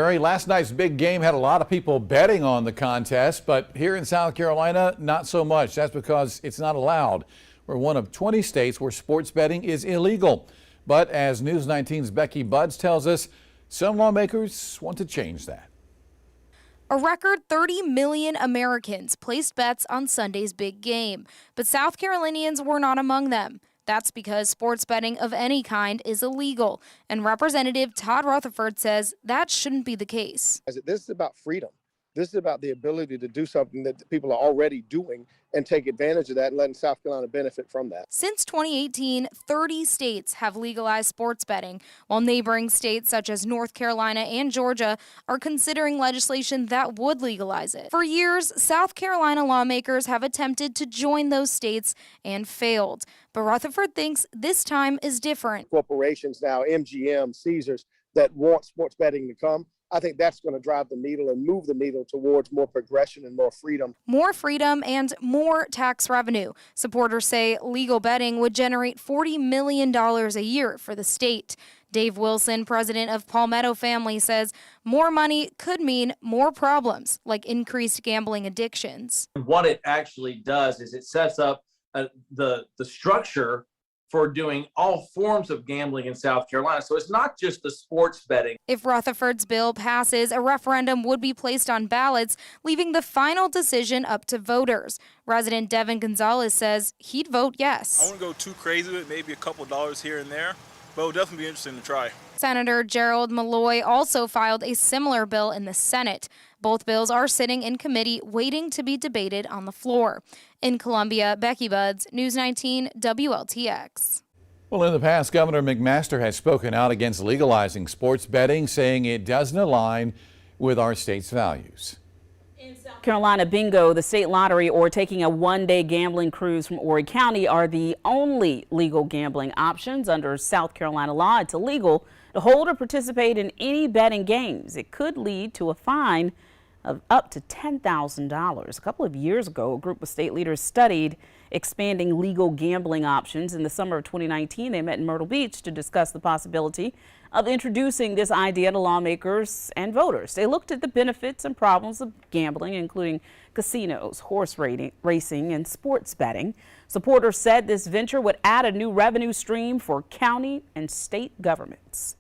Last night's big game had a lot of people betting on the contest, but here in South Carolina, not so much. That's because it's not allowed. We're one of 20 states where sports betting is illegal. But as News 19's Becky Buds tells us, some lawmakers want to change that. A record 30 million Americans placed bets on Sunday's big game, but South Carolinians were not among them. That's because sports betting of any kind is illegal, and Representative Todd Rutherford says that shouldn't be the case. This is about freedom. This is about the ability to do something that people are already doing and take advantage of that and letting South Carolina benefit from that. Since 2018, 30 states have legalized sports betting, while neighboring states such as North Carolina and Georgia are considering legislation that would legalize it. For years, South Carolina lawmakers have attempted to join those states and failed. But Rutherford thinks this time is different. Corporations now, MGM, Caesars, that want sports betting to come, I think that's going to drive the needle and move the needle towards more progression and more freedom. More freedom and more tax revenue. Supporters say legal betting would generate $40 million a year for the state. Dave Wilson, president of Palmetto Family, says more money could mean more problems, like increased gambling addictions. What it actually does is it sets up the structure for doing all forms of gambling in South Carolina. So it's not just the sports betting. If Rutherford's bill passes, a referendum would be placed on ballots, leaving the final decision up to voters. Resident Devin Gonzalez says he'd vote yes. I wouldn't go too crazy with it, maybe a couple dollars here and there, but it would definitely be interesting to try. Senator Gerald Malloy also filed a similar bill in the Senate. Both bills are sitting in committee waiting to be debated on the floor. In Columbia, Becky Buds, News 19 WLTX. Well, in the past, Governor McMaster has spoken out against legalizing sports betting, saying it doesn't align with our state's values. In South Carolina, bingo, the state lottery, or taking a one-day gambling cruise from Horry County are the only legal gambling options under South Carolina law. It's illegal to hold or participate in any betting games. It could lead to a fine of up to $10,000. A couple of years ago, a group of state leaders studied expanding legal gambling options. In the summer of 2019, they met in Myrtle Beach to discuss the possibility of introducing this idea to lawmakers and voters. They looked at the benefits and problems of gambling, including casinos, horse racing, and sports betting. Supporters said this venture would add a new revenue stream for county and state governments.